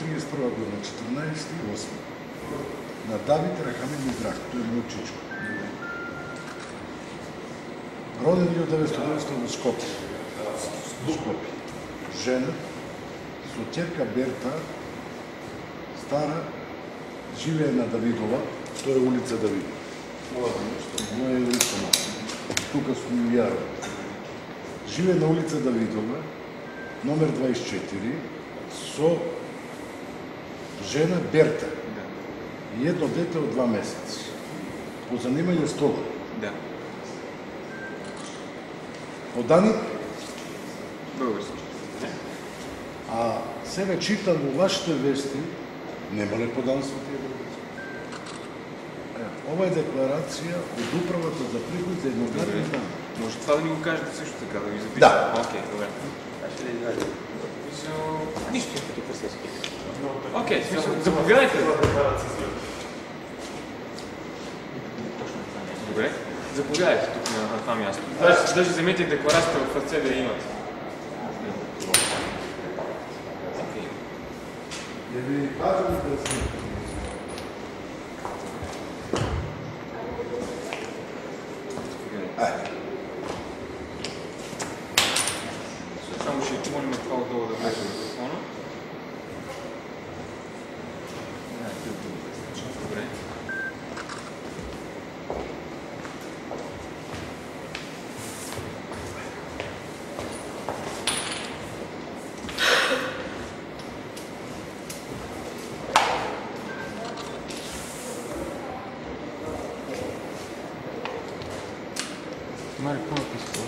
1931 година, 14.8. На Давид Рахамин Мидрах, той е мой чичко. Роден 1990 в Скопие. Жена, Сотирка Берта, стара, живее на Давидова, то е улица Давидова. Моя улица на. Тук сме Яро. Живее на улица Давидова, номер 24, со жена Берта. И едно дете от 2 месеца. По занимание стола. Да. Поданик? Български. А сега читам във вашите вести, нема ли поданство тия български? Ова е декларация от управата за приход за еднократни данни. Може това да ни го кажете също така, да ви запишете? Да. Окей, добре. Ще ли извадя? Нищо. Тук се скипи. Окей, заповядайте. Добре. Заповядайте тук на това място. Даже вземете декларацията в ръце да я имате. Да ви кажем да си. Само ще молим това отдолу да влезе в телефона. Добре. Мари, какво написал?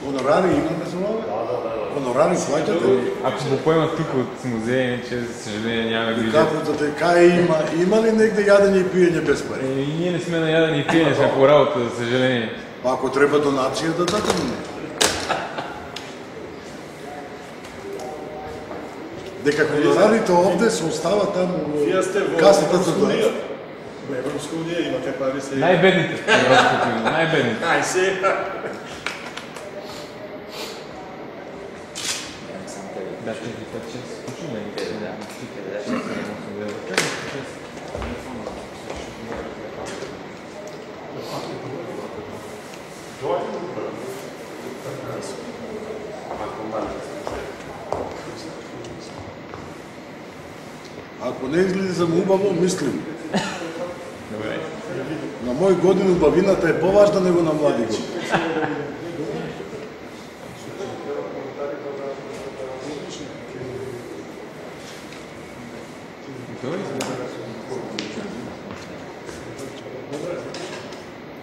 Хонорари имаме за това? Хонорари плащате? Ако го поемат тук от музея, иначе, за съжаление, няма да видят. Какво да така има ли негде ядене и пиене без пари? И ние не сме на ядене и пиене, сме по работа, за съжаление. Ако трябва донация, да дадете ми. Дека хонорарите овде се остава там в касата за донация. В Европска унија имате пари се... Най-бедните. Най-бедните. Ај се... Да, 4-5-6. Включи ме. Ако не излизам убаво, мислим. Добре. На мои години убавината е по-важна него на млади години.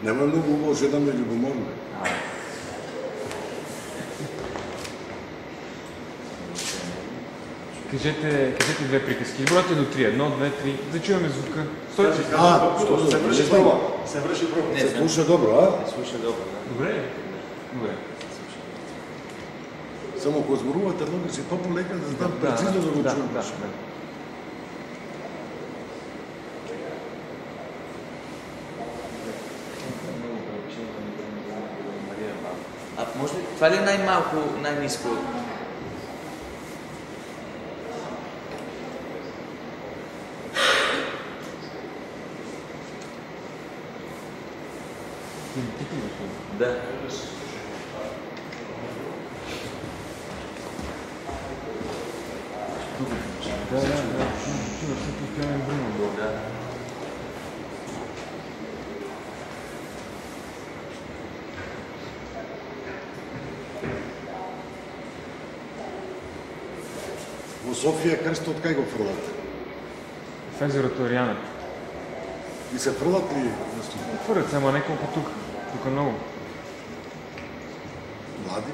Нема много убаво жена ме любоморна. Кажете две приказки. Избройте до 3. 1, 2, 3. Да чуваме звука. Стойте. Се врши проба. Се врши проба. Се слуша добро, а? Не слуша добро, да. Добре. Добре. Само ако зборувате много си по-полека, да знам прецизно да го чуем. А може ли, това ли е най-малко, най-ниско? Да. Во Софија крстот от кај го фрлате? В езерото Ориана. И се фрлат ли? Фърват се, ама неколко тук. Тук много. Млади?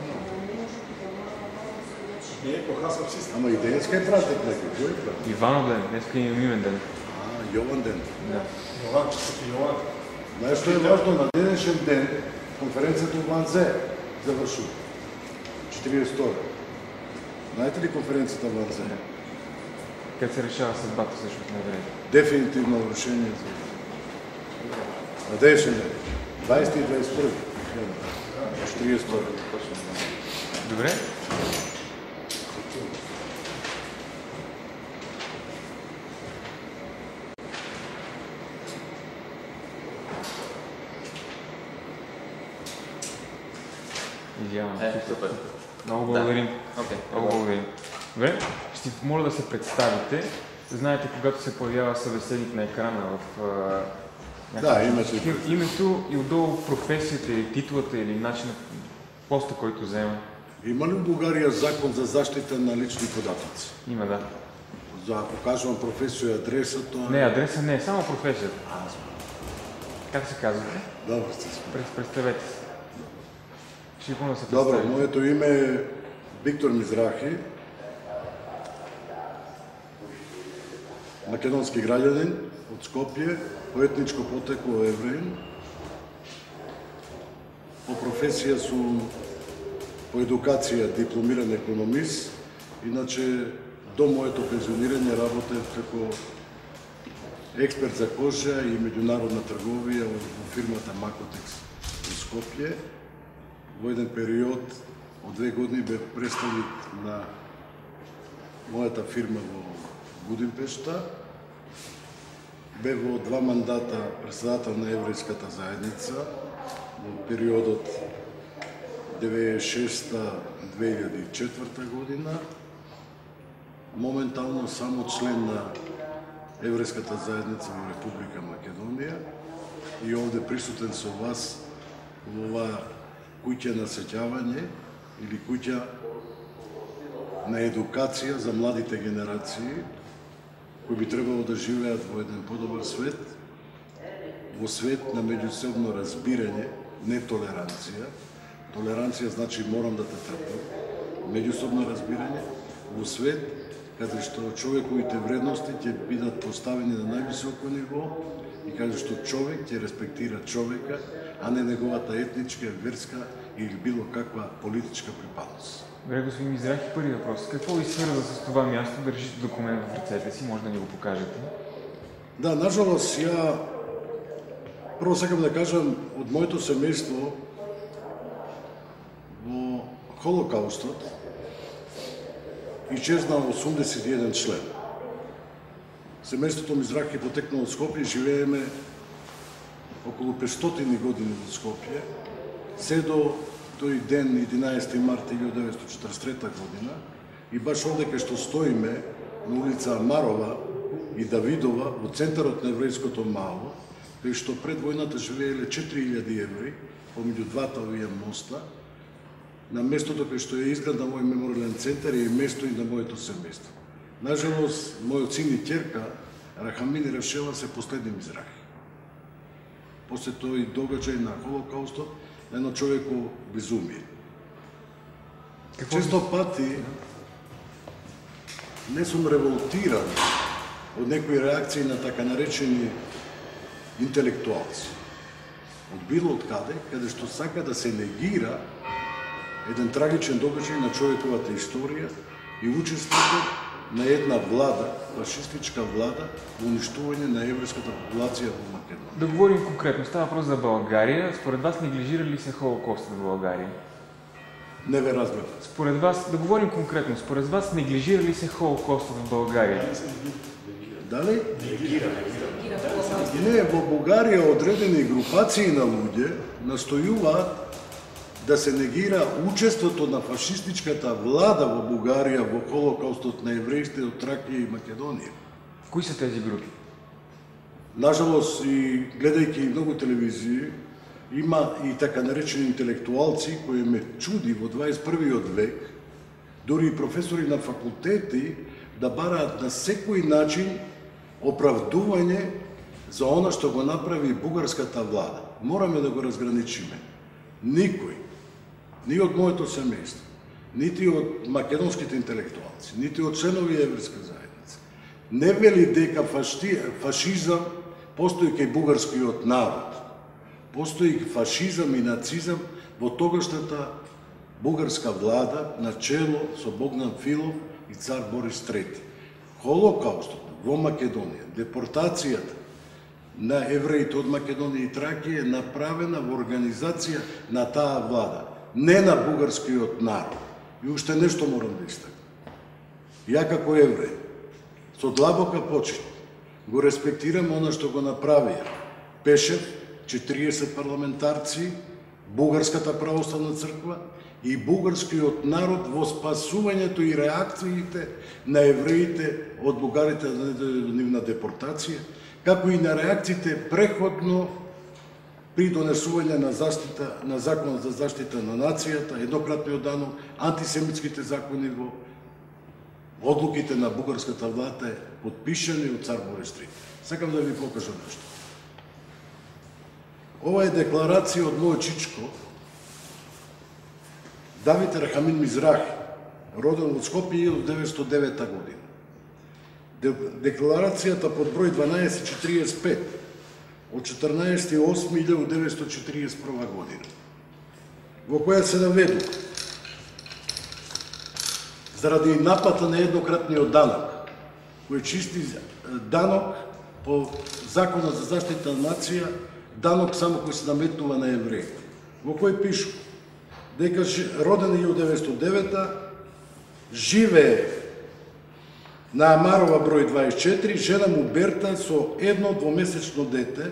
Не, похасам си. Ама и денеска е пратек некој. Кој е пратек? Иванов ден. Днеска е имен ден. Јован ден. Да. Јован, честити Јован. Знаеш што е важно? На денешен ден конференцијата у Ванзе завршува. 42. Знаете ли конференцијата в Ванзе? където се решава съдбата също на евреите. Дефинитивно решение за надежда. 20 и 21. 42. Добре. Идеално. Супер. Много благодарим. Окей. Много благодарим. Добре, ще ви помоля да се представите. Знаете, когато се появява събеседник на екрана в името и отдолу професията или титлата или начинът, поста, който взема. Има ли в България закон за защита на лични податъци? Има, да. Ако кажем професия и адреса, то... Не, адреса не е, само професията. Как се казвате? Добре, сте си. Представете се. Ще ви помоля да се Добре, представите. моето име е Виктор Мизрахи, македонски гражданин от Скопие, по етничко потекло евреин. По професија сум по едукација дипломиран економист, иначе до моето пензионирање работев како експерт за кожа и меѓународна трговија во фирмата Макотекс во Скопје. Во еден период од 2 години бев представник на мојата фирма во Будимпешта. Бев во 2 мандата председател на еврејската заедница во периодот 1996-2004 година. Моментално само член на еврејската заедница во Република Македонија и овде присутен со вас во оваа куќа на сеќавање или куќа на едукација за младите генерации кои би требало да живеат во еден подобар свет, во свет на меѓусебно разбирање, не толеранција. Толеранција значи морам да те трпам. Меѓусобно разбирање, во свет каде што човековите вредности ќе бидат поставени на највисоко ниво и каде што човек ќе респектира човека, а не неговата етничка, верска или било каква политичка припадност. Добре, господин Мизрахи, първи въпрос. Какво ви свърза с това място да държите документ в ръцете си? Може да ни го покажете? Да, нажалост, ја прво сакам да кажам од моето семејство во Холокаустот исчезна 81 член. Семејството Мизрахи потекна од Скопје, живееме околу 500 години во Скопје, се до тој ден 11 март 1943 година и баш овде кај што стоиме на улица Амарова и Давидова во центарот на еврејското мало, кај што пред војната живееле 4000 евреи помеѓу двата овие моста, на местото кај што е изграден мој мемориален центар и место и на моето семејство. Нажалост, мојот син и ќерка Рахамин и Рашела се последни Мизрахи. После тој догаѓај на Холокаустот, едно човеко безумие. Често пати не сум револтиран од некои реакции на така наречени интелектуалци. Од било од каде што сака да се негира еден трагичен догаѓај на човековата историја и учеството на една влада, фашистичка влада, во уништување на еврејската популација во Македонија. Да говорим конкретно. Става въпрос за България. Според вас неглижира ли се Холокостът в България? Не ве разбрав. Според вас, да говорим конкретно, според вас неглижира ли се Холокостът в България? Дали? Не, во Бугарија одредени групации на луѓе настојуваат да се негира учеството на фашистичката влада во Бугарија во Холокаустот на евреите од Тракија и Македонија. Кои са тези групи? Нажалост, и гледајќи многу телевизии, има и така наречени интелектуалци кои ме чуди во 21. век, дури и професори на факултети, да бараат на секој начин оправдување за она што го направи бугарската влада. Мораме да го разграничиме. Никој, ни од моето семејство, нити од македонските интелектуалци, нити од членови еврејска заедница, не вели дека фашизам постои кај бугарскиот народ. Постои фашизам и нацизам во тогашната бугарска влада на чело со Богдан Филов и цар Борис III. Холокаустот во Македонија, депортацијата на евреите од Македонија и Тракија е направена во организација на таа влада, не на бугарскиот народ. И уште нешто морам да истакнам. Ја како евреј, со длабока почит, го респектирам она што го направија Пешев, 40 парламентарци, Бугарската православна црква и бугарскиот народ во спасувањето и реакциите на евреите од бугарите до нивна депортација, како и на реакциите преходно при донесување на законот за заштита на нацијата, еднократниот данок, антисемитските закони во одлуките на бугарската влада подпишани од цар Борис III. Сакам да ви покажам нешто. Ова е декларација од мој чичко, Давид Рахамин Мизрахи, роден од Скопје 1909 година. Декларацијата под број 1245 од 14.8.1941 година, во која се наведува заради напата на еднократниот данок, кој чисти данок по Законот за заштита на нација, данок само кој се наметнува на евреите, во кој пишу дека роден 1909, живее на Амарова број 24, жена му Берта со едно двомесечно дете.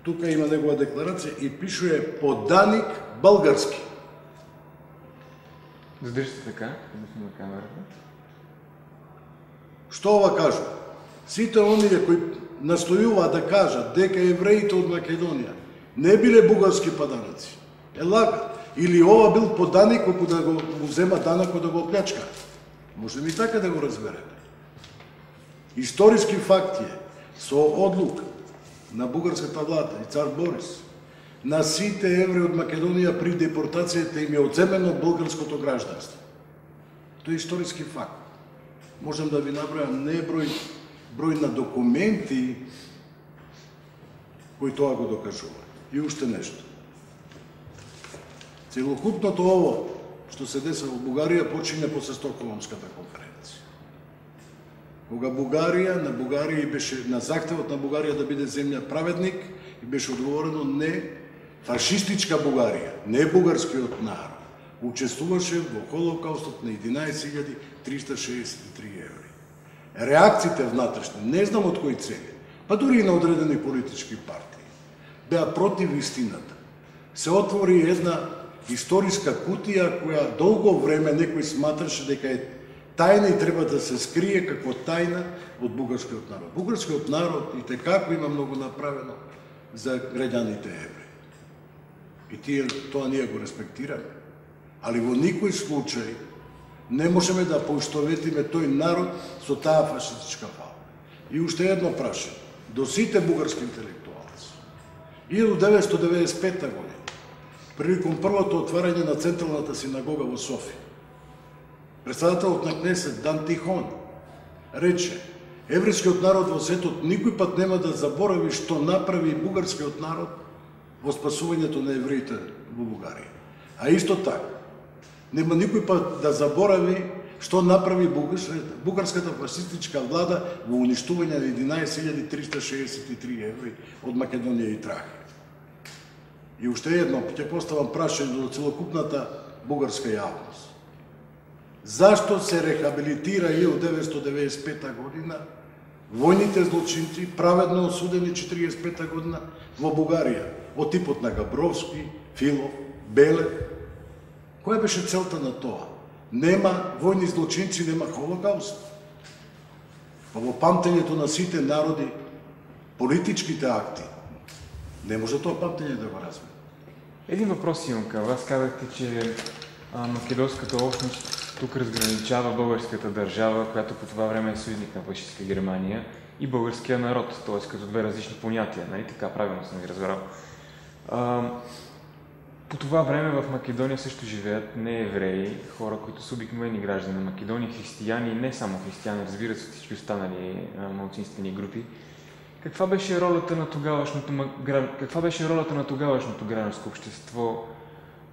Тука има негова декларација и пишува поданик български. Задржите така, на камерата. Што ова кажува? Сите оние кои настојуваат да кажат дека евреите од Македонија не биле бугарски поданици, лагат. Или ова бил поданик кој да го взема данакот да го оплячка. Може ми така да го разберете. Историски факт е, со одлука на бугарската влада и цар Борис, на сите евреи од Македонија при депортацијата им е одземено българското гражданство. Тоа е историски факт. Можам да ви набројам не број на документи кои тоа го докажува. И уште нешто. Целокупното ово што се деса во Бугарија почине после Стокхолмската конференција. Кога Бугарија и беше на захтевот на Бугарија да биде земја праведник и беше одговорено не, фашистичка Бугарија, не бугарскиот народ, учествуваше во Холокаустот на 11.363 евреи. Реакциите внатрешни, не знам од кои цели, па дури и на одредени политички партии, беа против истината. Се отвори една историска кутија која долго време некој сматраше дека е тајна и треба да се скрие како тајна од бугарскиот народ. Бугарскиот народ и текако има многу направено за граѓаните евреи. И тоа ние го респектираме. Али во никој случај не можеме да поистоветиме тој народ со таа фашистичка фала. И уште едно прашање до сите бугарски интелектуалци. 1995 година, приликом првото отварање на Централната синагога во Софија, председателот на Кнесет Дан Тихон рече: еврејскиот народ во светот никој пат нема да заборави што направи бугарскиот народ во спасувањето на евреите во Бугарија. А исто така, нема никој пат да заборави што направи бугарската фашистичка влада во уништување на 11.363 евреи од Македонија и Тракија. И уште едно, ќе поставам прашање до целокупната бугарска јавност. Зашто се рехабилитира 1995 година војните злочинци, праведно осудени 1945 година во Бугарија, од типот на Габровски, Филов, Белев? Која беше целта на тоа? Нема војни злочинци, нема Холокауст. Па во памтењето на сите народи, политичките акти, не може тоа памтење да го разме. Един въпрос имам към вас. Казахте, че македонската общност тук разграничава българската държава, която по това време е съюзник на фашистска Германия, и българския народ, т.е. като две различни понятия, нали? Така правилно съм ви разбрал. По това време в Македония също живеят неевреи, хора, които са обикновени граждани на Македония, християни и не само християни, разбира се, всички останали малцинствени групи. Каква беше ролята на тогавашното гражданско общество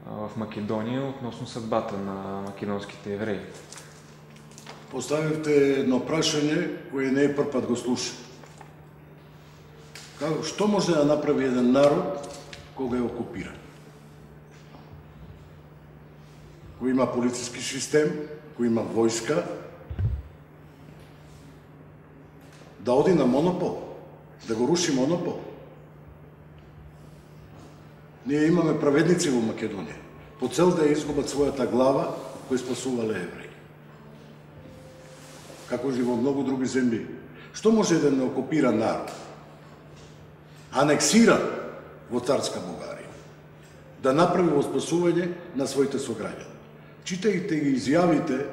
в Македония относно съдбата на македонските евреи? поставивте едно прашање кое не е прв пат го слушам. Што може да направи еден народ кога е окупиран? Кој има полициски систем, кој има војска, да оди на монопол, да го руши монопол. Ние имаме праведници во Македонија, по цел да ја изгубат својата глава, кои спасувале евреи. Како и во многу други земји. Што може да не окупира народ? Анексиран во царска Бугарија, да направи во спасување на своите сограѓани. Читајте ги изјавите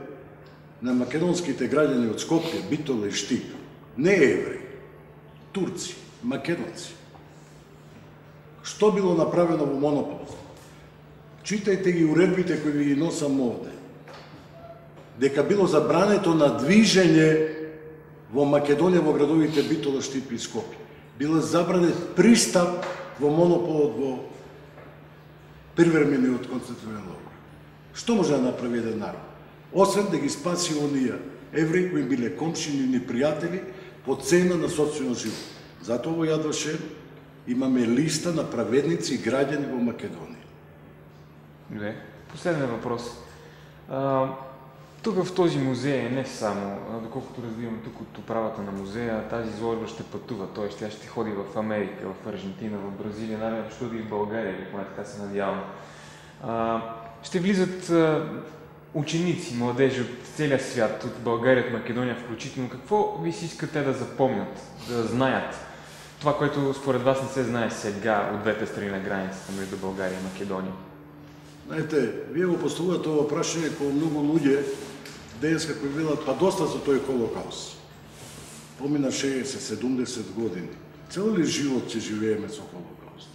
на македонските граѓани од Скопје, Битола и Штип, не евреи, турци, македонци. Што било направено во монопол? Читајте ги уредбите кои ви ги носам овде. Дека било забрането на движење во Македонија во градовите Битола, Штип и Скопје. Било забранет пристап во монополот во привремениот концентрационен логор. Што може да направи еден народ? Освен да ги спаси оние евреи кои биле комшини и пријатели по цена на социјален живот. Затоа во Јад Вашем имаме листа на праведници и граѓани во Македонија. Добре. Последен въпрос. Тук в този музей, не само, доколкото разбирам тук от управата на музея, тази изложба ще пътува, т.е. тя ще ходи в Америка, в Аржентина, в Бразилия, най-вероятно ще и в България, поне така се надявам. Ще влизат ученици, младежи от целия свят, от България, от Македония включително. Какво ви си искате да запомнят, да знаят? Това, което според вас не се знае сега от двете страни на границата между България и Македония. Знаете, вие го поставувате това прашање кој многу луѓе денеска кои велат па доста за тој Холокауст. Помина 60-70 години. Цел ли живот ќе живееме со Холокауст?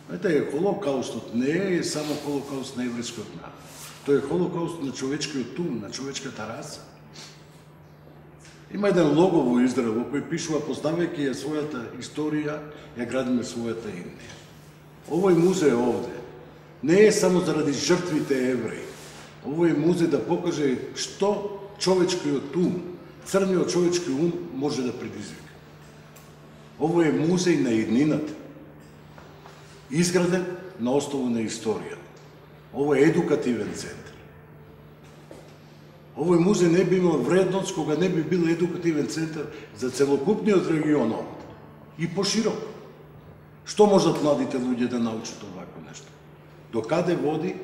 Знаете, Холокаустот не е само Холокауст на еврејскиот народ. Тој е Холокауст на човечкиот ум, на човечката раса. Има еден лого во Израел во кој пишува, познавајќи ја својата историја, ја градиме својата Индија. Овој музеј овде не е само заради жртвите евреи. Ово е музеј да покаже што човечкиот ум, црниот човечки ум може да предизвика. Ово е музеј на еднината, изграден на основа на историјата. Ово е едукативен центар. Овој музеј не би имал вредност кога не би бил едукативен центар за целокупниот регион овде и пошироко. Што можат младите луѓе да научат овако нешто? До каде води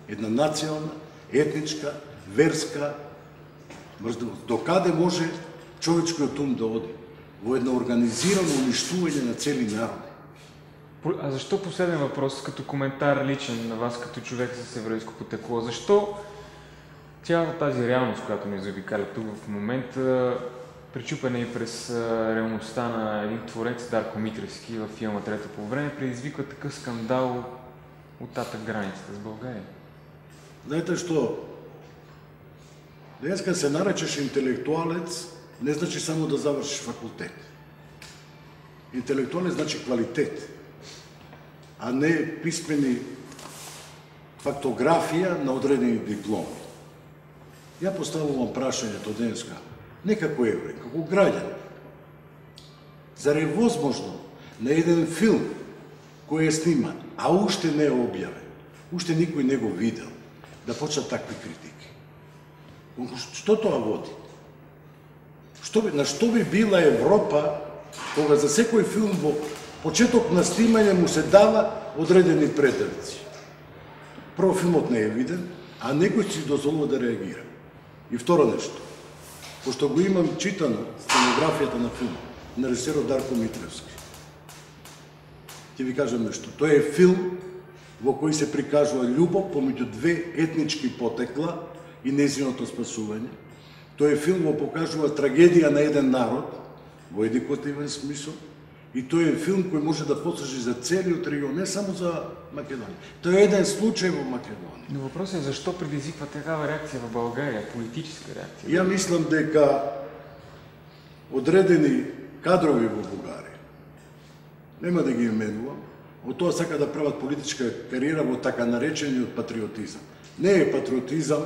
една национална, етничка, верска мрзливост? До каде може човечкиот ум да оди? Во едно организирано уништување на цели народи. А защо последен въпрос, като коментар личен на вас, като човек с еврейско потекло? Защо цялата тази реалност, която ни заобикаля тук в момента, пречупена и през реалността на един творец, Дарко Митревски, във филма Трето по време, предизвиква такъв скандал от татък границата с България? Знаете што? Денеска се наречеш интелектуалец, не значи само да завршиш факултет. Интелектуалец значи квалитет, а не писмени фактографија на одредени дипломи. Ја поставувам прашањето денеска, не како евреј, како граѓан. Зар е возможно на еден филм кој е сниман, а уште не е објавен, уште никој не го видел, да почнат такви критики? Што тоа води? На што би била Европа кога за секој филм во почеток на снимање му се дава одредени предавици? Прво, филмот не е виден, а некој си дозволува да реагира. И второ нешто, пошто го имам читано сценографијата на филмот, на режисерот Дарко Митревски, ќе ви кажам нешто. Тој е филм во кој се прикажува љубов помеѓу две етнички потекла и нејзиното спасување. Тој е филм во покажува трагедија на еден народ во едукативен смисол. И тој е филм кој може да послужи за целиот регион, не само за Македонија. Тој е еден случај во Македонија. Но въпросът е защо предизвиква такава реакция в България, политическа реакция? Ја мислам дека одредени кадрови во Бугарија, нема да ги именувам, од тоа сака да прават политичка кариера во така наречениот патриотизам. Не е патриотизам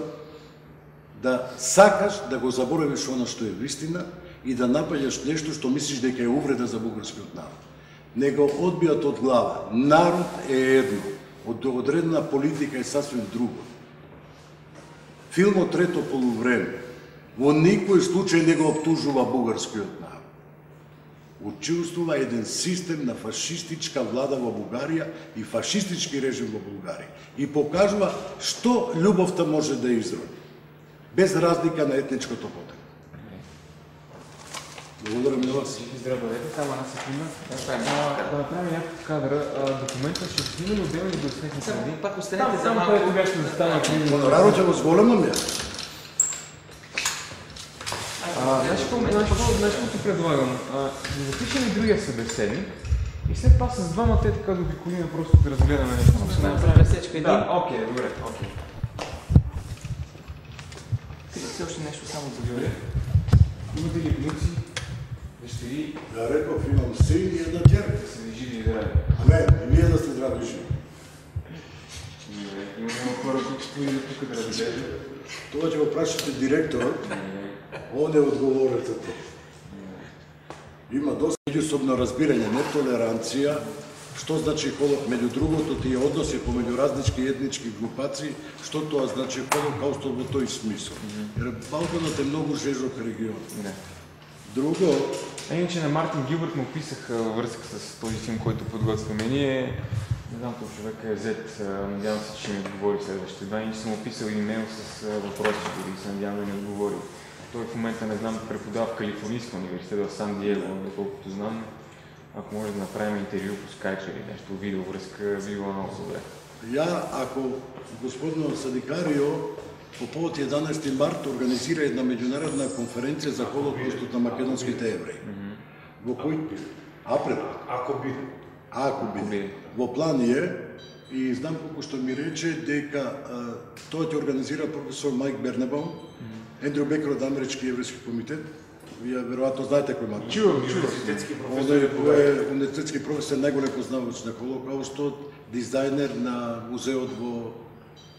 да сакаш да го заборавиш она што е вистина и да напаѓаш нешто што мислиш дека е увреда за бугарскиот народ. Не го одбијат од глава. Народ е едно. Одредена политика е сасвим друго. Филмот Трето полувреме во никој случај не го обтужува бугарскиот народ. Учествува еден систем на фашистичка влада во Бугарија и фашистички режим во Бугарија. И покажува што љубовта може да изроди, без разлика на етничкото потекло. Благодарам на вас. Здраво, бъдете. Само една секунда. Да направим няколко кадра. Документа ще снимем отделно и да снехме Само пак останете за Само малко. където бяхте застанали. Хонораро ќе го зголемам ја. Знаеш какво ти предлагам? Да запишем и другия събеседник и след това с двама те така да обиколим просто да разгледаме нещо. Ще направим сечка един. Да, окей, добре, окей. Кажете още нещо само за Добре. Имате ли внуци, дъщери, Ja реков, имам син и една ќерка. да се живи и здрави? Амен, и вие да сте здрави и живи. Добре. Има хора, които стоят тук да разгледат. Тоа ќе го прашате директорот, он е одговорен за тоа. Има доста меѓусобно разбирање, нетолеранција, што значи меѓу другото тие односи помеѓу различни етнички групации, што тоа значи Холокаустот во тој смисол. Jer Балканот е многу жежок регион. Да. Друго, Иначе на Мартин Гилбърт му писах във връзка с този филм, който подготвяме ние. Не знам, този човек е зет. Надявам се, че ще ми отговори следващите два. Иначе съм му писал имейл с въпроси, дори се надявам да ни отговори. Той в момента, не знам, преподава в Калифорнийския университет в Сан Диего, доколкото знам. Ако може да направим интервю по скайп или нещо, видеовръзка, би било много добре. ја, ако господино Садикарио по повод 11 март организира една меѓународна конференција за Холокостот на македонските евреи. Во кој април, Ако би. ако биде. Во план е и знам колку што ми рече дека тоа ќе организира професор Майк Бернебаум, Ендрю Бекер од Амерички еврејски комитет. Вие веројатно знаете кој има. Чувам. Кој е универзитетски професор, најголем познавач на Холокаустот, дизајнер на музеот во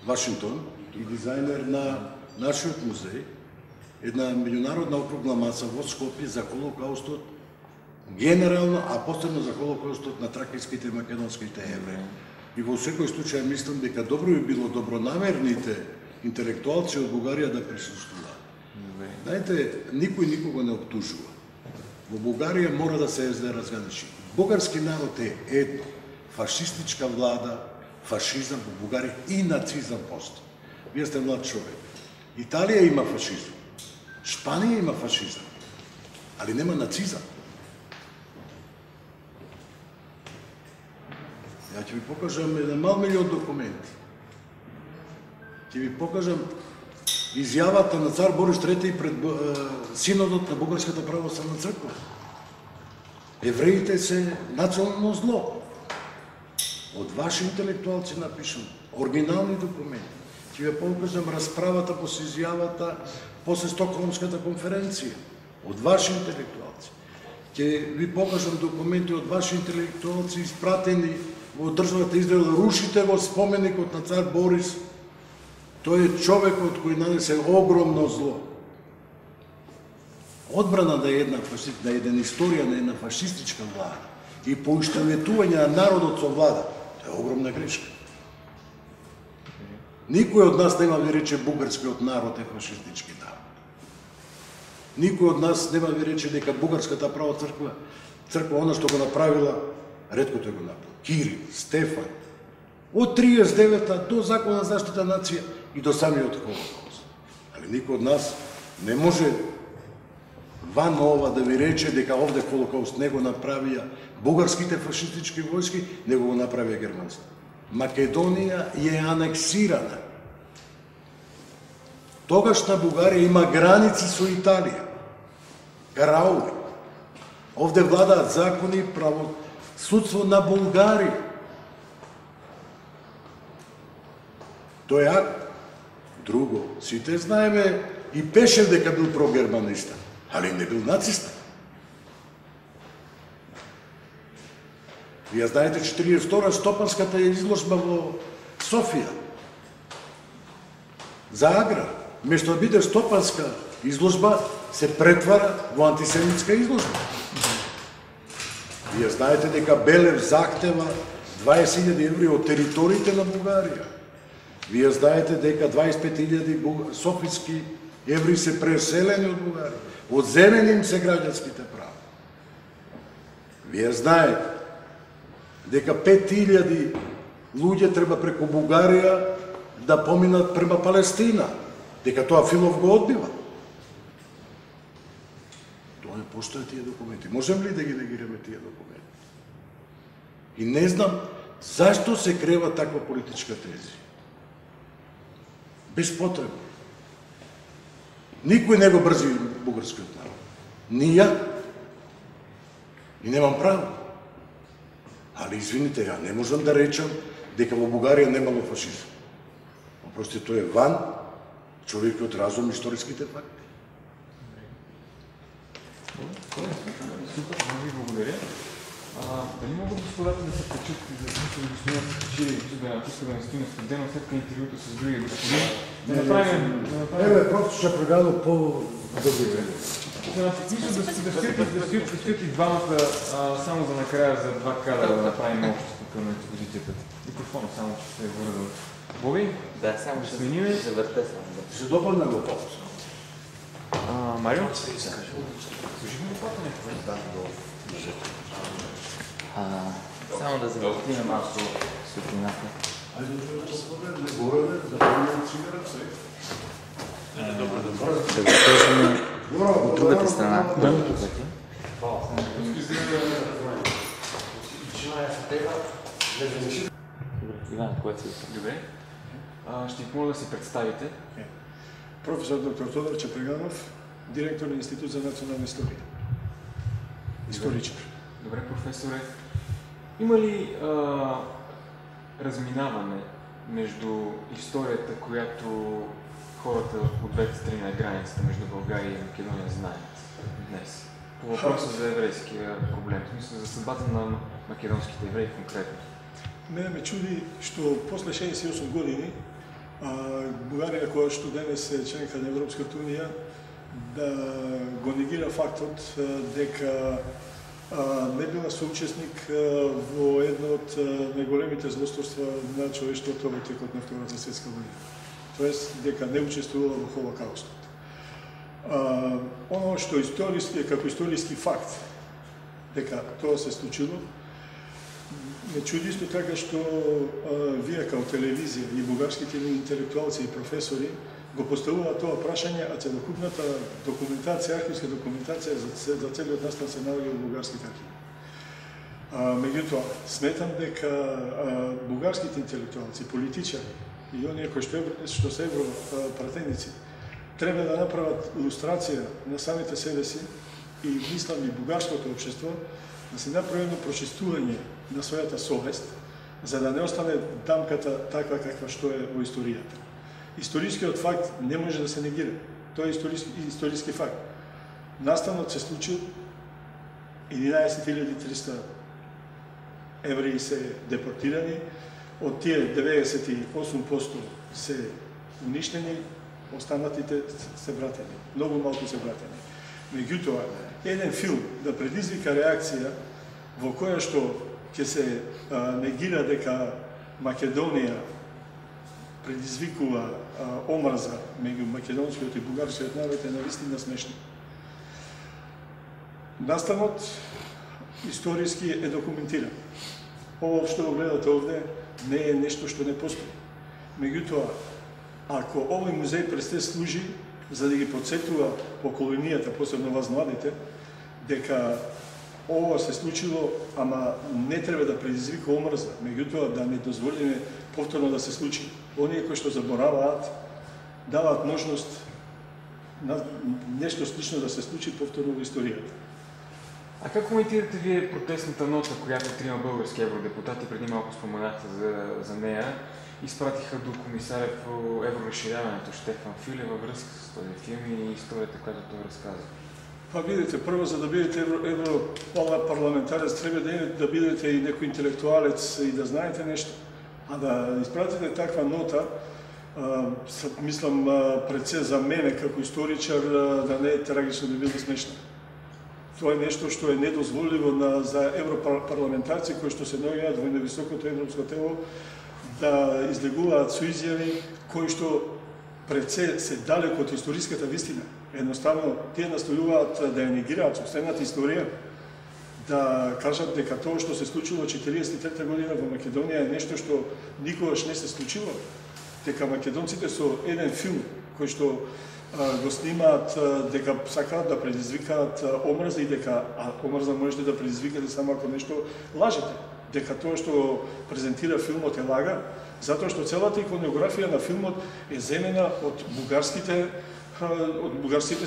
Вашингтон и дизајнер на нашиот музеј, една меѓународна округла маса во Скопје за Холокаустот, генерално, а посебно за Холокаустот на тракиските и македонските евреи. И во секој случај мислам дека добро би било добронамерните интелектуалци од Бугарија да присуствуваат. Знаете, никој никого не обтужува. Во Бугарија мора да се разграничи. Бугарски народ е едно. Фашистичка влада, фашизам во Бугарија и нацизам постои. Вие сте млад човек. Италија има фашизам. Шпанија има фашизам. Али нема нацизам. Ја ќе ви покажам еден мал милион документи. Ќе ви покажам изјавата на цар Борис III пред синодот на Бугарската православна црква. Евреите се национално зло. Од ваши интелектуалци напишам, оригинални документи. Ќе ви покажам расправата после изјавата, после Стокхолмската конференција. Од ваши интелектуалци. Ќе ви покажам документи од ваши интелектуалци испратени во државата Израел, рушите во споменикот на цар Борис. Тој е човекот кој нанесе огромно зло. Одбрана на една историја на една фашистичка влада и поиштоветување на народот со влада, тоа е огромна грешка. Никој од нас нема ви рече бугарскиот народ е фашистички народ. Никој од нас нема ви рече дека бугарската права црква, она што го направила, ретко тој го направил. Кирил, Стефан, од 39-та до Закон за заштита нација и до самиот Холокаust. Али никој од нас не може ван ова да ви рече дека овде Холокаust не го направија бугарските фашистички војски, него го направија германските. Македонија е анексирана. Тогашна Бугарија има граници со Италија. Караули. Овде владаат закони, правосудство на Бугарија. Тој е акт. Друго, сите знаеме и Пешев дека бил прогерманиста, али не бил нациста. Вие знаете 42-та Стопанската изложба во Софија за Агра. Место да биде стопанска изложба, се претвара во антисемитска изложба. Вие знаете дека Белев захтева 20.000 еври од териториите на Бугарија. Вие знаете дека 25.000 софиски еври се преселени од Бугарија. Одземени им се граѓанските права. Вие знаете дека 5.000 луѓе треба преку Бугарија да поминат према Палестина, дека тоа Филов го одбива. Тоа не постојат тие документи. Можем ли да ги негираме тие документи? И не знам зашто се крева таква политичка теза. Безпотребно. Никој не го брзи бугарскиот народ. Ни ја. И немам право. Али извините, ја не можам да речам дека во Бугарија немало фашизм. Просто тоа е ван човекот разум историските факти. Супер, много ви благодаря. Дали могат господата да се качат и да слушат господин Качили, тук да не стои на студено след интервюто с другия господин? Да направим... Еве, просто ще прегаду по-добре. Да стоят и двамата, само за накрая за два кадра да направим общото към експозицията. Микрофона само ще се върна. Боби? Да, само ще завърта само. Ще допълна го по-. Марио? Служихме ли плата някакво? Само да завъртим малко светлината. Айде да горе, да помним цигарата. Да го сложим от другата страна. Иван, кое си? Добре. Ще ви помоля да се представите. Професор доктор Тодор Чепреганов, директор на Институт за национална история. Историчар. Добре, професоре. Има ли разминаване между историята, която хората от двете страни на границата между България и Македония знаят днес? По въпроса за еврейския проблем, в смисъл за съдбата на македонските евреи конкретно. Мене ме чуди, што после 68 години Бугарија, која што денес е членка на Европската унија, да го негира фактот дека не била соучесник во едно од најголемите злосторства на човештвото во текот на Втората светска война. Тоест, дека не учествувала во Холокаустот. Оно што историски, како историски факт, дека тоа се случило, ме чуди исто така што вие као телевизија и бугарските интелектуалци и професори го поставуваат тоа прашање, а целокупната документација, архивска документација за целиот настан се наоѓа во бугарските архиви. Меѓутоа, сметам дека бугарските интелектуалци, политичари и оние кои што се европратеници треба да направат илустрација на самите себе си и мислам и бугарското општество да се направи едно прочистување на својата совест, за да не остане дамката таква каква што е во историјата. Историскиот факт не може да се негира. Тоа е историски факт. Настанот се случил, 11.300 евреи се депортирани, од тие 98% се уништени, останатите се вратени. Многу малку се вратени. Меѓутоа, еден филм да предизвика реакција во која што ќе се негира дека Македонија предизвикува омрза меѓу македонскиот и бугарскиот народ е навистина смешно. Настанот историски е документиран. Ова што го гледате овде не е нешто што не постои. Меѓутоа, ако овој музеј престе служи за да ги подсетува поколенијата, посебно вас младите, дека ова се случило, ама не треба да предизвика омрза, меѓутоа да не дозволиме повторно да се случи. Оние кои што забораваат, даваат можност на нешто слично да се случи повторно во историјата. А как коментирате вие протестната нота, която трима български евродепутати, преди малко споменахте за нея, изпратиха до комисаря по евроразширяването Штефан Фюле във връзка с този филм и историята, която той разказва? Па видите, прво за да бидете европарламентарец треба да бидете и некој интелектуалец и да знаете нешто. А да испратите таква нота Мислам, пред се за мене како историчар, да не е трагично, да биде смешно. Тоа е нешто што е недозволиво за европарламентарци кои што се наоѓаат во високото европско тело да излегуваат со изјави кои што пред се далеко од историската вистина. Едноставно, тие настојуваат да ја негираат собствената историја, да кажат дека тоа што се случило 1943 година во Македонија е нешто што никогаш не се случило, дека македонците со еден филм кој што го снимаат, дека сакаат да предизвикаат омрза и дека омрза можете да предизвикате само ако нешто лажете. Дека тоа што презентира филмот е лага, затоа што целата иконографија на филмот е земена од бугарските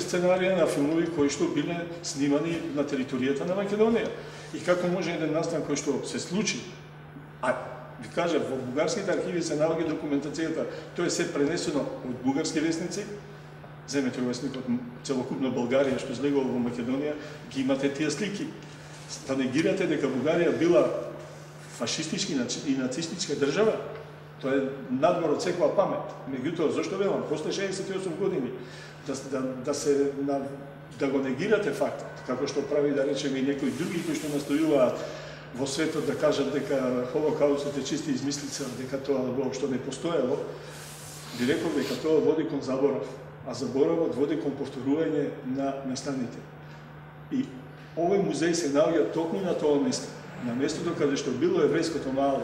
сценарија на филмови кои што биле снимани на територијата на Македонија. И како може еден настан кој што се случи, ви кажа, во бугарските архиви се наоѓа документацијата, тоа е се пренесено од бугарски весници, земете весникот целокупно Българија што излегува во Македонија, ги имате тие слики. Да негирате дека Бугарија била фашистички и нацистичка држава, тоа е надвор од секоја памет. Меѓутоа, зошто велам, после 68 години, да го негирате фактот, како што прави, да речеме, и некои други кои што настојуваат во светот да кажат дека Холокаустот е чиста измислица, дека тоа воопшто не постоело, би рекол дека тоа води кон заборав, а заборавот води кон повторување на настаните. И овој музеј се наоѓа токму на тоа место, на местото каде што било еврејското мало.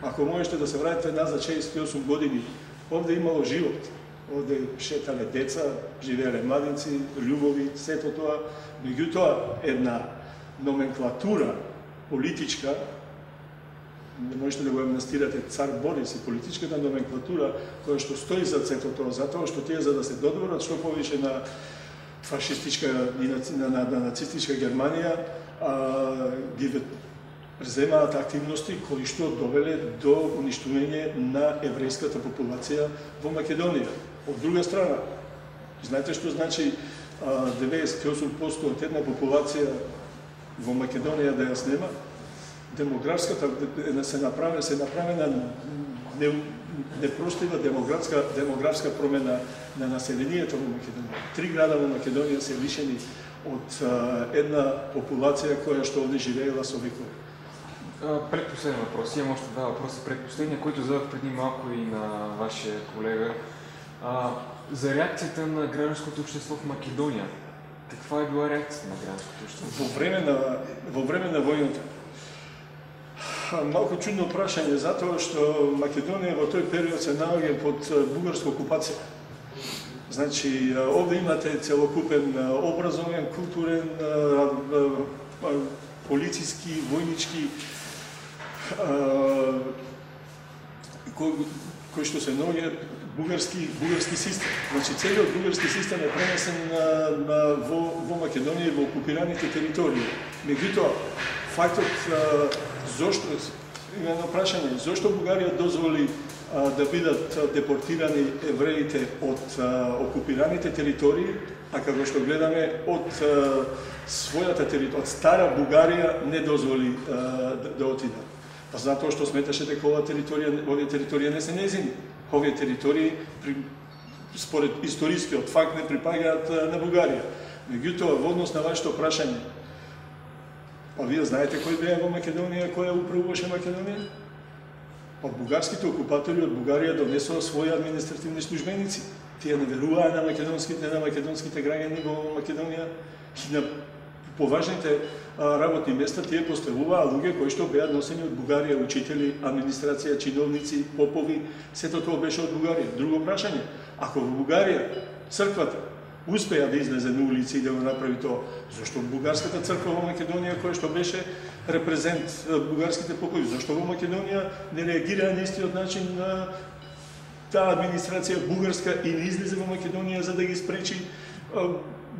Ако можете да се вратите назад 68 години, овде имало живот. Овде шетале деца, живееле младинци, љубови, сето тоа. Меѓутоа, една номенклатура политичка, не можете да го амнестирате цар Борис и политичката номенклатура која што стои за сето тоа, затоа што тие за да се додворат што повеќе на фашистичка и на нацистичка Германија, ги преземаат активности кои што довеле до уништување на еврејската популација во Македонија. Од друга страна, знаете што значи 98% од една популација во Македонија да ја снема? Демографската се направена непростива демографска промена на населението во Македонија. 3 града во Македонија се лишени од една популација која што овде живеела со векови. Предпоследен въпрос. Имам още два въпроса. Предпоследния, който задах преди малко и на вашия колега. За реакцията на гражданското общество в Македония. Каква е била реакцията на гражданското общество? Во време на војната. Малко чудно прашање, затоа што Македонија во тој период се наоѓа под бугарска окупација. Значи, овде имате целокупен образовен, културен, полициски, војнички, кој што се наоѓа бугарски систем. Значи, целиот бугарски систем е пренесен во Македонија и во окупираните територии. Меѓутоа, фактот зошто, има едно прашање, зошто Бугарија дозволи да бидат депортирани евреите од окупираните територии, а како што гледаме од својата територија, од стара Бугарија не дозволи да отидат. Па затоа што сметаше дека овие територии не се незини. Овие територии, според историскиот факт, не припаѓаат на Бугарија. Меѓутоа, во однос на вашето прашање, па вие знаете кој беа во Македонија, која управуваше Македонија? Па бугарските окупатори од Бугарија донесоа своји административни службеници. Тие не веруваа на македонските граѓани во Македонија и на поважните работни места тие поставуваа луѓе кои што беа носени од Бугарија, учители, администрација, чиновници, попови, сето тоа беше од Бугарија. Друго прашање, ако во Бугарија црквата успеа да излезе на улици и да го направи тоа, зашто бугарската црква во Македонија, која што беше репрезент бугарските попови, зашто во Македонија не реагира на истиот начин на таа администрација бугарска и не излезе во Македонија за да ги спречи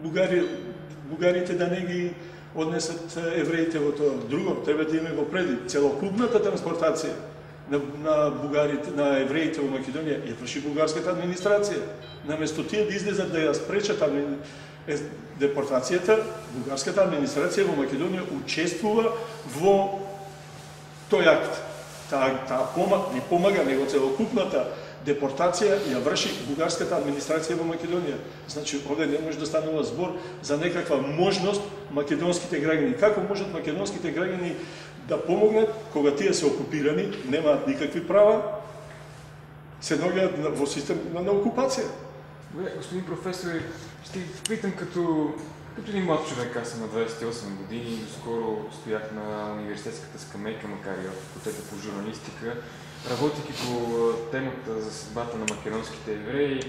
бугарите да не ги однесат евреите во тоа. Друго, треба да имаме во преди целокупната транспортација на бугарите, на евреите во Македонија ја врши бугарската администрација. Наместо тие да излезат да ја спречат депортацијата, бугарската администрација во Македонија учествува во тој акт. Таа не помага, него целокупната депортација ја врши бугарската администрација во Македонија. Значи, овде не може да станува збор за некаква можност македонските граѓани. Како можат македонските граѓани да помогнат кога тие се окупирани, немаат никакви права, се наоѓаат во систем на окупација? Господин професор, ще питам като един млад човек, аз съм на 28 години, доскоро стоях на университетската скамейка, макар и в факултета по журналистика, работейки по темата за съдбата на македонските евреи,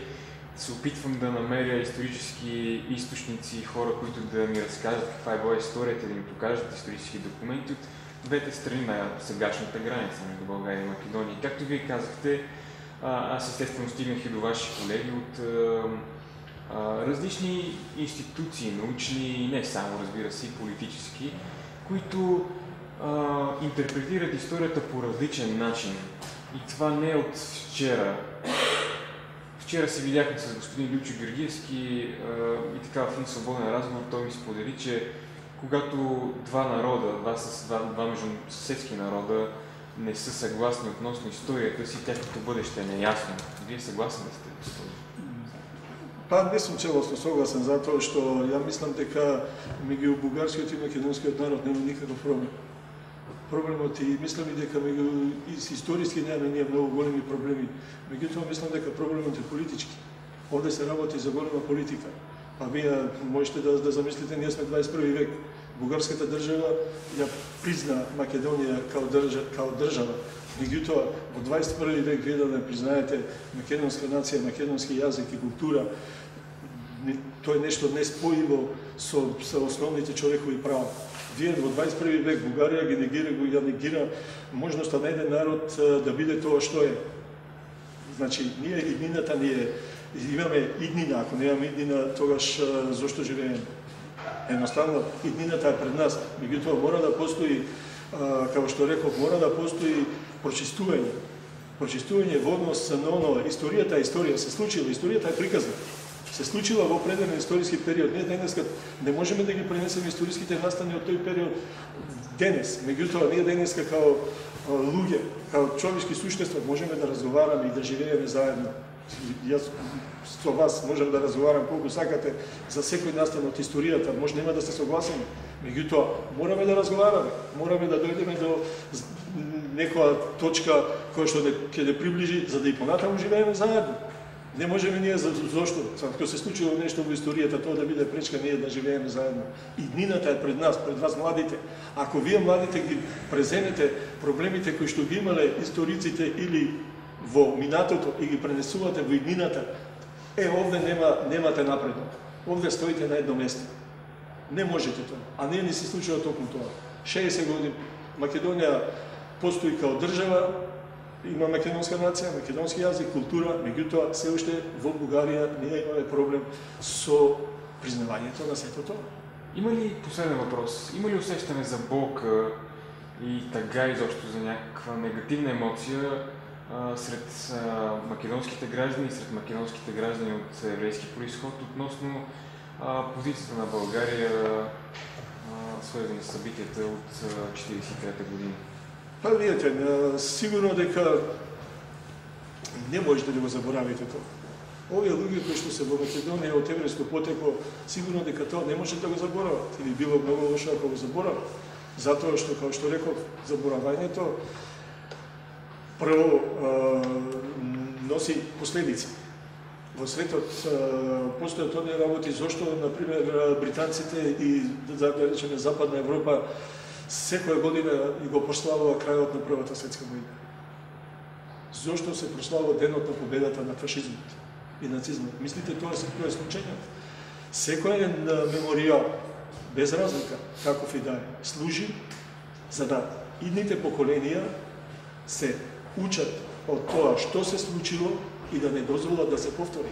се опитвам да намеря исторически източници, хора, които да ми разкажат каква е била историята, да ми покажат исторически документи от двете страни на сегашната граница между България и Македония. Както вие казахте, аз естествено стигнах и до ваши колеги от различни институции, научни и не само, разбира се, и политически, които интерпретират историята по различен начин. И това не е от вчера. Вчера се видяхме с господин Лючо Георгиевски и така в един свободен разговор той ми сподели, че когато два народа, два междусъседски народа не са съгласни относно историята си, тяхното бъдеще е неясно. Вие съгласни ли сте с това? Па не сум целосно согласен, затоа што ја мислам дека меѓу бугарскиот и македонскиот народ нема никаков проблем. Проблемот и мислам и дека меѓу историски немаме ние многу големи проблеми. Меѓутоа мислам дека проблемот е политички. Овде се работи за голема политика. Па вие можете да замислите, ние сме 21 век. Бугарската држава ја призна Македонија као држава. Меѓутоа, во 21 век вие да не признаете македонска нација, македонски јазик и култура, тоа е нешто неспојиво со основните човекови права. Вие во 21 век Бугарија ја негира можноста на еден народ да биде тоа што е. Значи, ние иднината имаме иднина, ако немаме иднина, тогаш зошто живееме? Едноставно, иднината е пред нас. Меѓутоа мора да постои, како што реков, мора да постои прочистување. Прочистување во однос на онова. Историјата е историја, се случила, историјата е приказна. Се случила во определен историски период. Ние денеска не можеме да ги пренесеме историските настани од тој период денес. Меѓутоа, ние денеска као луѓе, као човечки суштества можеме да разговараме и да живееме заедно. Јас со вас можам да разговарам колку сакате за секој настан од историјата, може нема да се согласиме. Меѓутоа, мораме да разговараме, мораме да дојдеме до некоја точка која што ќе да приближи за да и понатаму живееме заедно. Не можеме ние зошто, ако се случило нешто во историјата, тоа да биде пречка ние да живееме заедно. Иднината е пред нас, пред вас младите. Ако вие младите ги преземете проблемите кои што ги имале историците или во минатото и ги пренесувате во иднината, овде немате напредок. Овде стоите на едно место. Не можете тоа. А не ни се случува токму тоа. 60 години Македонија постои као држава, има македонска нација, македонски јазик, култура, меѓутоа се уште во Бугарија ние имаме проблем со признавањето на сето тоа. Има ли, последен въпрос, има ли усещане за болка и тъга изобщо за някаква негативна емоция сред македонските граждани и сред македонските граждани от еврейски произход относно позицията на България, свързани с събитията от 1943 година? Па видите, сигурно дека не можете да го заборавите тоа. Овие луѓе кои што се во Македонија од еврејско потекло, сигурно дека тоа не може да го заборават. Или било многу лошо ако го заборават. Затоа што, како што реков, заборавањето прво носи последици. Во светот постојат оние работи зошто, например, британците и, да речеме, Западна Европа секоја година го прославува крајот на Првата светска војна. Зошто се прославува денот на победата на фашизмот и нацизмот? Мислите тоа е случајно? Секој меморијал, без разлика, каков и да е, служи за да идните поколенија се учат од тоа што се случило и да не дозволат да се повтори.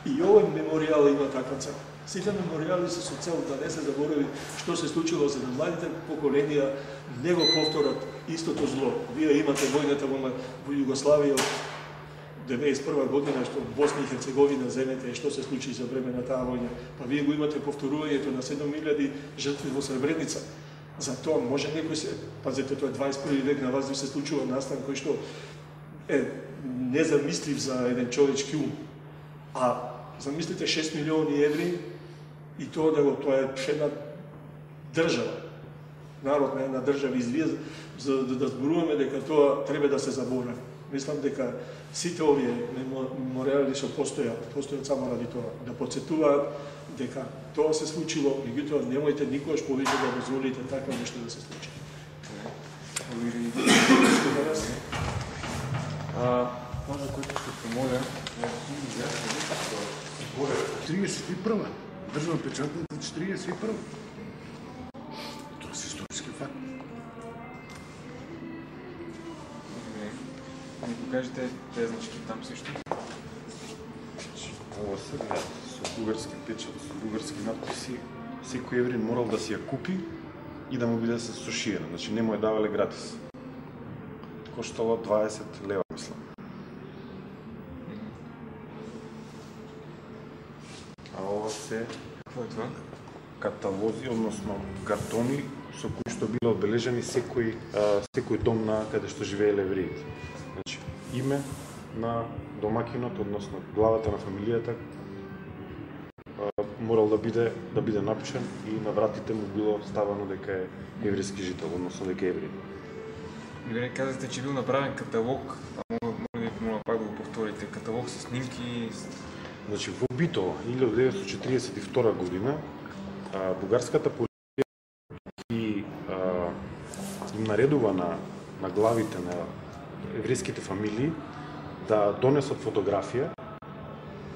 И овој меморијал има таква цел. Сите меморијали се со цел да не се заборави што се случило, за да младите поколенија не го повторат истото зло. Вие имате војната во Југославија од 1991 година, што Босна и Херцеговина земете, што се случи за време на таа војна. Па вие го имате повторувањето на 7000 жртви во Сребреница. Затоа може некој се, пазете, тоа е 21 век, на вас ви се случува настан кој што незамислив за еден човечки ум. А замислите 6 милиони еври и тоа тоа е една држава, народ на една држава извие, за да зборуваме дека тоа треба да се заборави. Мислам дека сите овие мемориали што постојат само ради тоа, да подсетуваат дека тоа се случило, меѓутоа немојте никогаш повеќе да дозволите така нешто да се случи. Може, който ще помоля, 31-а. Државна печатница 41-а. Тоа е историски факт. ми покажете тези значки там също. Ова се гледа со бугарски печат, со бугарски надписи. Секој еврин морал да си ја купи и да му биде се сушиена. Значи не му ја давале гратис. Коштало 20 лева, мислам. А ова се Какво е това? каталози, односно картони со кои што биле одбележани секој дом на каде што живееле евреите. Значи име на домакинот, односно главата на фамилијата, морал да биде напишан и на вратите му било ставано дека е еврејски жител, односно дека е евреј. Добре, казахте, че бил направен каталог, а моля пак да го повторите. Каталог с снимки. Значи во Битола 1942 година бугарската полиција им наредува на главите на еврејските фамилии да донесат фотографија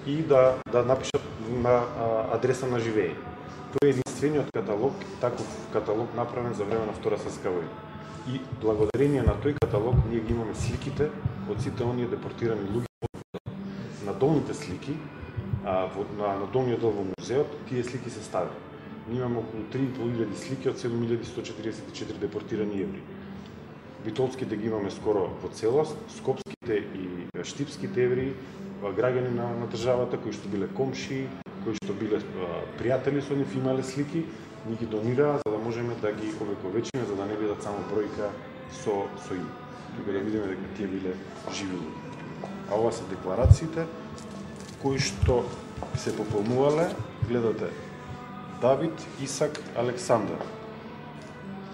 и да напишат на адреса на живење. Тој е единствениот каталог, таков каталог направен за време на Втора светска војна. И благодарение на тој каталог ние ги имаме сликите од сите оние депортирани луѓе. На долните слики, на долниот дел во музеот, тие слики се ставени. Ние имаме околу 3500 слики од 7144 депортирани евреи. Битолските ги имаме скоро во целост, скопските и штипските евреи, граѓани на државата, кои што биле комши, кои што биле пријатели со нив, имале слики, ни ги донираа за да можеме да ги овековечиме, за да не бидат само бројка со име. Тука да видиме дека тие биле живи луѓе. А ова се декларациите кои што се пополнувале, гледате, Давид Исак Александар,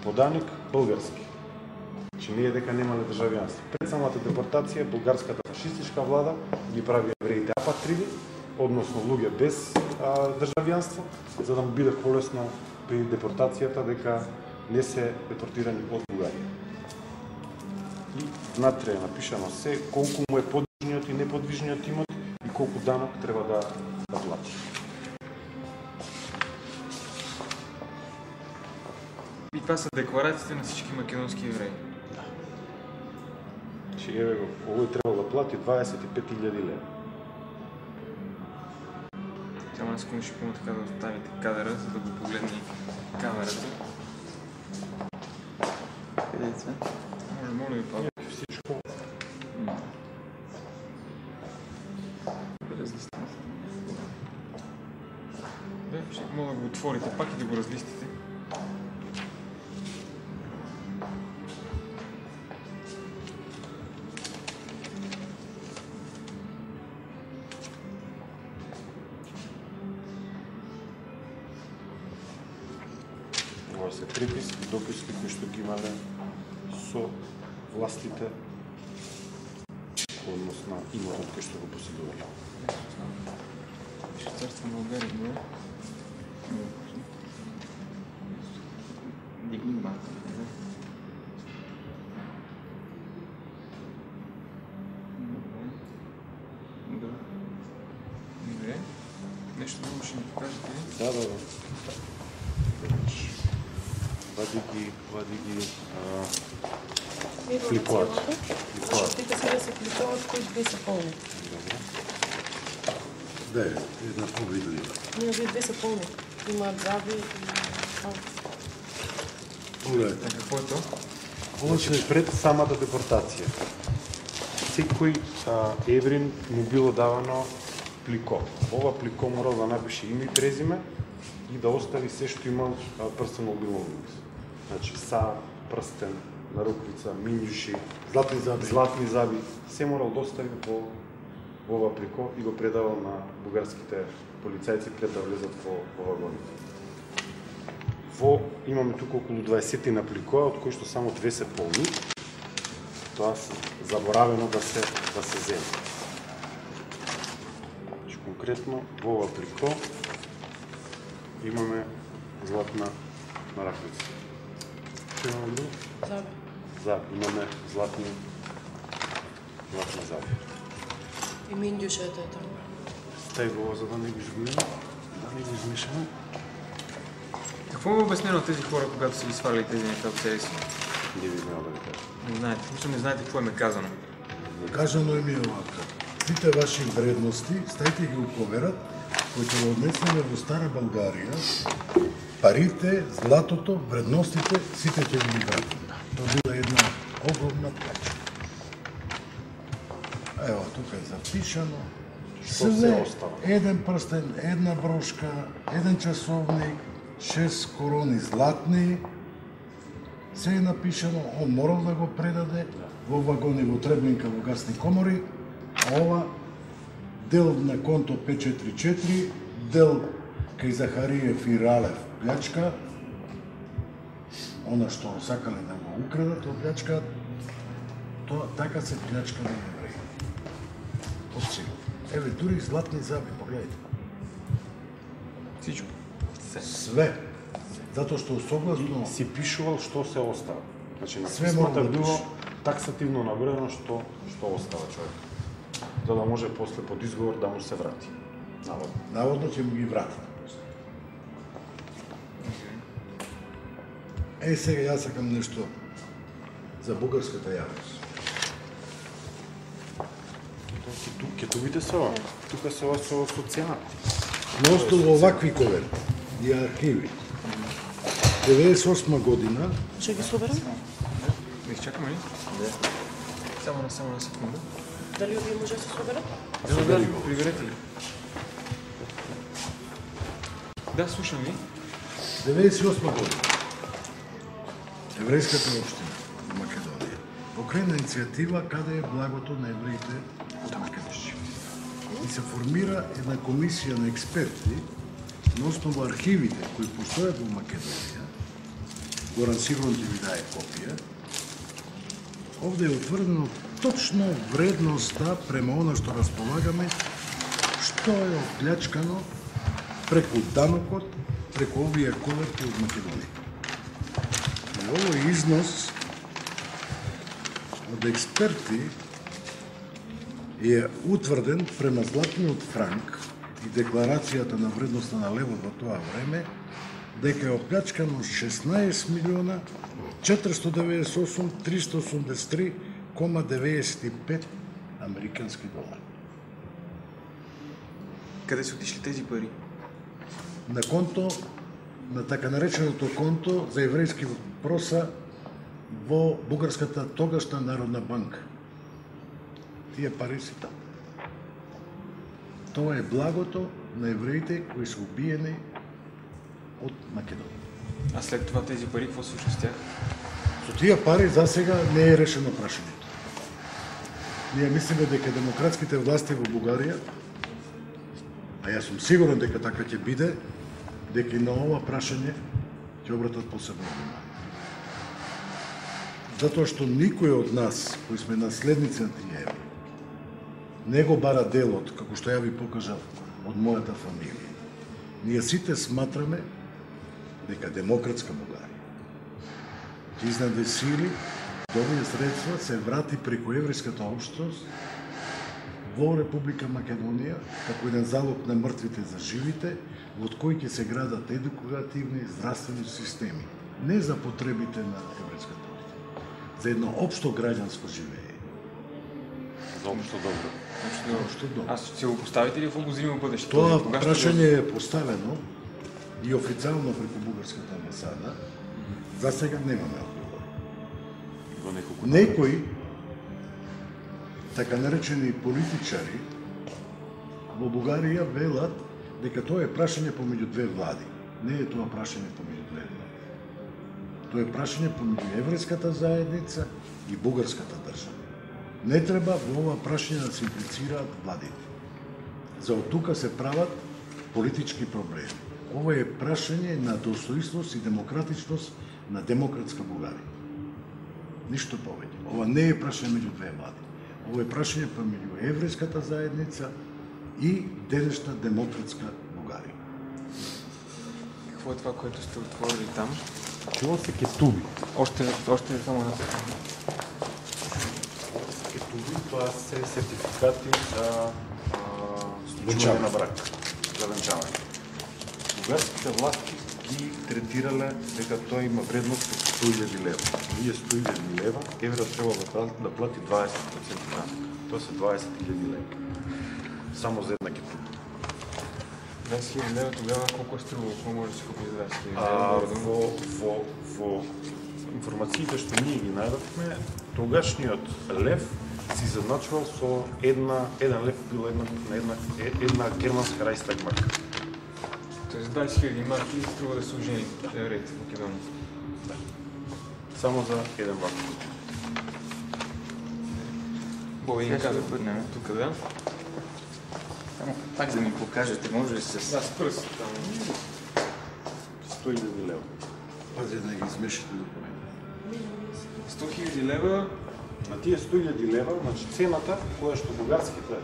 поданик български. Че не е дека немале државјанство. Пред самата депортација, бугарската фашистичка влада ги прави евреите апатриди, односно луѓе без државјанство, за да му биде полесно при депортацијата дека не се депортирани од Бугарија. И внатре е напишано се колку му е подвижниот и неподвижниот имот и колку данок треба да плати. И това са декларациите на всички македонски евреи. Че еве го, овој требал да плати 25.000 лева. Само една секунда ще помня така да оставите кадъра, за да го погледне камерата. Къде е това? Моля ви, Павел. Всичко. Ще мога да го отворите пак и да го разлистите. Ова се преписки, дописки кои што ги имале со властите, односно имотот кој што го поседувале. Швейцарство на България, не? Дигни малко. Добре. Нещо друго ще ми покажете ли? Да. Вади ги флипоат. Тук сега се флипоат, кои две са пълни. Да, една по-видлива. Ние две са пълни. Има здрави и Погледайте. А какво е то? Ова е пред самата депортација. Секој еврин му било давано плико. Ова плико морал да напише име и презиме и да остави се што имал personal belongings. Значи са, прстен, наруквица, минјуши, Златни заби, се морал да остави во ова плико и го предавал на бугарските полицајци пред да влезат во вагоните. Имаме туку околу 20 на пликоа, од кои што само 2 се полни. Тоа се заборавено да се земе. Конкретно во ова плико имаме златна нараквица. Што имаме друго? Заби. Имаме златна заби. И миндюшата е таму. Стај го за да не ги изгубиме, да не ги измешаме. Какво е обяснено от тези хора, когато са ги сваляли тези неща от себе си? Не ви знам да ви кажа. Не знаете. Мисля, не знаете какво им е казано. Кажано ми е овака. Сите ваши вредности, стајте ги уповерат, кои ќе го однесеме во Стара Българија, парите, златото, вредностите, сите ќе ги вратиме. Тоа била една огромна плача. Ево, тука е запишано. Што се остава? Еден прстен, една брошка, еден часовник, 6 корони златни, се е напишано, он морал да го предаде во вагони во Требнинка во гасни комори, а ова дел на конто 544, дел кај Захариев и Ралев плячка, она што сакале да го украдат од плячка, тоа така се плячка на евреи. Од сега. Еве, дури златни заби, погледайте. Всичко. Све. Затоа што согласно Си пишувал што се остава. Значи на Све мора писмата да било пише. таксативно наброено што остава човек. За да може после под изговор да му се врати. Наводно. наводно ќе му ги вратат. Сега јас сакам нешто за бугарската јавност. Ке видите се ова. Тука се ова со социјални. На основа овакви коверти и архиви, 98 година, Ще ги соберам? Да изчакаме ли? Само на секунда. Дали овие може да се соберат? Да, приберете ли? Да, слушам ви. 98 година, еврејската општина во Македонија покрена иницијатива каде е благото на евреите од Македонија. И се формира една комисија на експерти на основа архивите кои постојат во Македонија. Горан сигурно ќе ви даде копија. Овде е утврдено точно вредноста према она што располагаме, што е оплячкано преку данокот, преку овие коверти од Македонија. И овој износ од експерти е утврден према златниот франк и декларацијата на вредноста на левот во тоа време, дека е оплячкано 16 милиона 498 383,95 американски долари. Къде са отишли тези пари? На конто, на така нареченото конто за еврејски въпроса во бугарската тогашна Народна банка. Тие пари си таму. Тоа е благото на евреите кои се убиени од Македонија. А след това тези пари, какво се случва с тях? Со тие пари за сега не е решено прашањето. Ние мислиме дека демократските власти во Бугарија, а јас сум сигурен дека така ќе биде, дека и на ова прашање ќе обратат посебно внимание. Затоа што никој од нас, кои сме наследници на тие евреи, не го бара делот, како што ја ви покажав, од мојата фамилија. Ние сите сматраме дека демократска Бугарија ќе изнајде сили да овие средства се врати преку еврејската општност во Република Македонија како еден залог на мртвите за живите, од кои ќе се градат едукативни здравствени системи, не за потребите на еврејската општност, за едно општо граѓанско живење. За општо добро. Општо добро. Аз ще го поставите ли в обозримо бъдеще? Тоа Кога ще прашање е поставено и официјално преку бугарската амбасада. За сега немаме одговор. Во неколку Некои, така наречени политичари, во Бугарија велат дека тоа е прашање помеѓу две влади. Не е тоа прашање помеѓу две влади. Тоа е прашање помеѓу еврејската заедница и бугарската држава. Не треба во ова прашање да се имплицираат владите. За од тука се прават политички проблеми. Ова е прашање на достоинствост и демократичност на демократска Бугарија. Ништо повеќе. Ова не е прашање меѓу две влади. Ова е прашање помеѓу еврејската заедница и денешна демократска Бугарија. Какво е това, което сте отворили там? Това се кетуби. Още само на Кетуби, това се сертификати за сключване на брак, за венчаване. Бугарските власти ги третирале дека тоа има вредност от 100.000 лева. Ние 100.000 лева, евро треба да плати 20% данък. Тоа се 20.000 лева. Само за една кетуба. 20.000 лева тогава колко е струвало? Какво може да се купи за 20.000 лева? Во информациите што ние ги најдовме, тогашниот лев си задначувал со еден лев била една германска Райхстаг марка. Тоест 20.000 марки струва да се ожени евреите в Македония. Да. Само за един брак. Боби ни каза тук, да? Само пак да ми покажете, може ли с... Да, с пръст там. 100.000 лева. Пази да ги измешате документи. 100.000 лева. На тие 100.000 лева, значи цената која што бугарските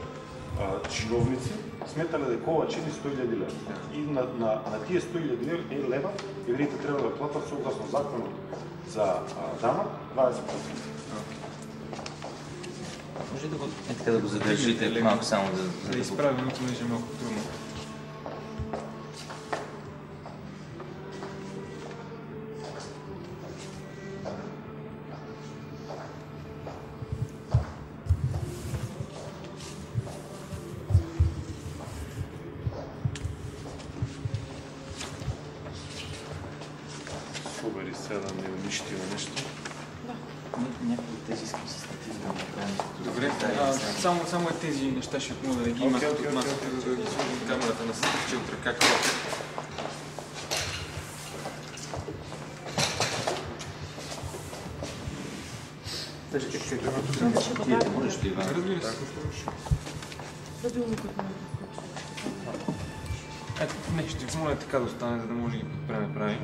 чиновници сметале дека ова чини 100.000 лева. И на тие 100.000 лева евреите треба да платат согласно законот за данък 20%. Може да го, така да го задържите малко само да изправим, но понеже е малко трудно. Побери сега да не унищиме нещо. Някои от тези искам се статизирам да направим. Добре, само тези неща ще помогна да ги имат от масата, за да ги сложим камерата на състъпче от ръка колата. Можеш ли, Иван? Разбира се. Ето, не, ще ви моля така да остане, за да може да ги подпреме прави.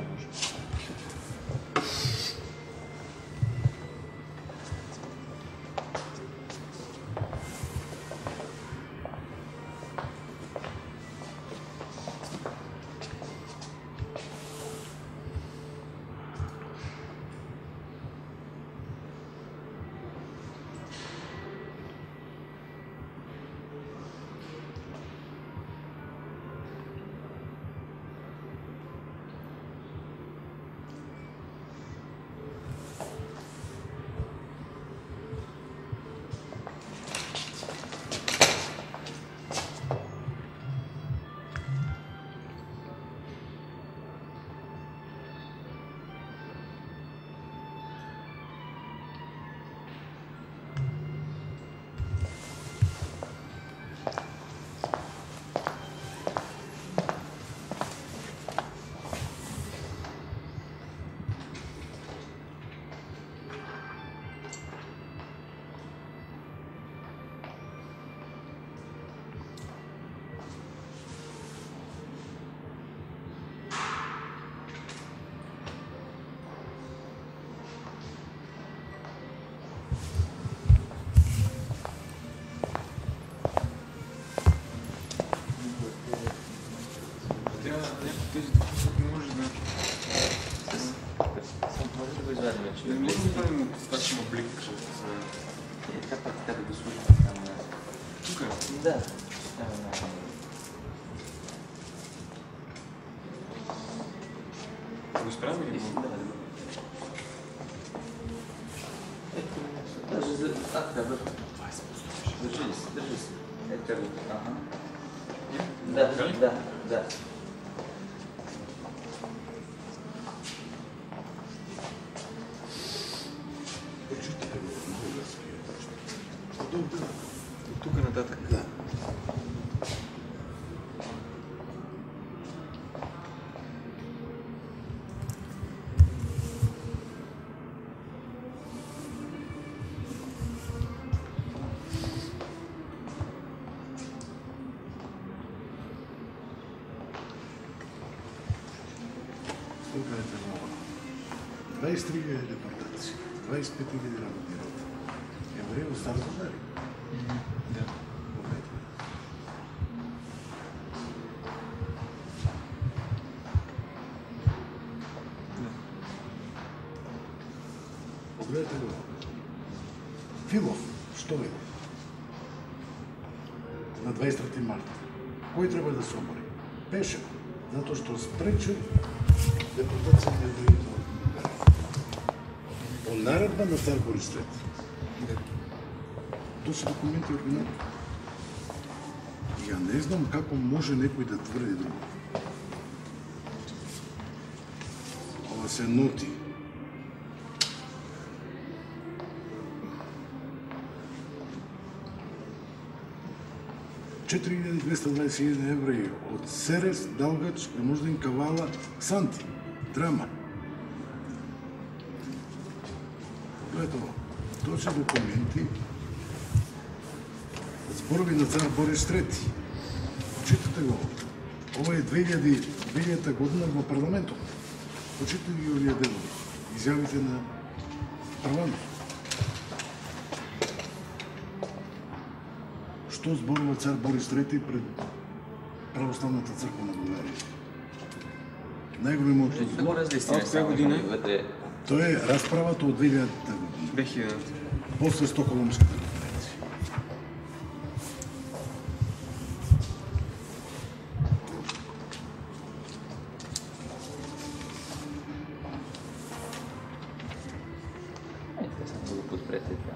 Тези допусък може да... Може да го извадим, че... Да не можем да правим достатъчно блик. Така да го слушаме там. Тук е? Да. Го изправим ли го? Даже за... така, върху. Държи се, държи се. Ето го. Ага. Да. От тук нататък. Да. Покажете много. 23.000 депортации, 25.000 работни рота. Евреи остават удари. Да. Погледайте го. Филов, што е? На 23 марта. Кој треба да се обори? Пешев, затоа што спречил депортација на евреите од Бугарија. По наредба на цар Борис III. Тоа се документи оригинални. Ја не знам како може некој да тврди друго. Ова се ноти. $4.221 евреи од Серес, Далгач, Преможден, Кавала, Санти, Драма. Гледате ово. Тоа се документи, зборови на цар Борис III. Почитате го. Ова е 2000 година во парламентот. Почитате ги овие делови. Изјавите на Праванов. Што зборува цар Борис III пред православната црква на Бугарија? Најголемото. Да го разлистиме От која само. година? Тоа е расправата од 2000 година. 2000. После Стокхолмската конференција. Така само да го подпрете това.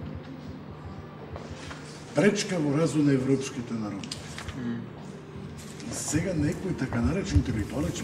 Пречка во развој на европските народи. И сега некои така наречени интелектуалци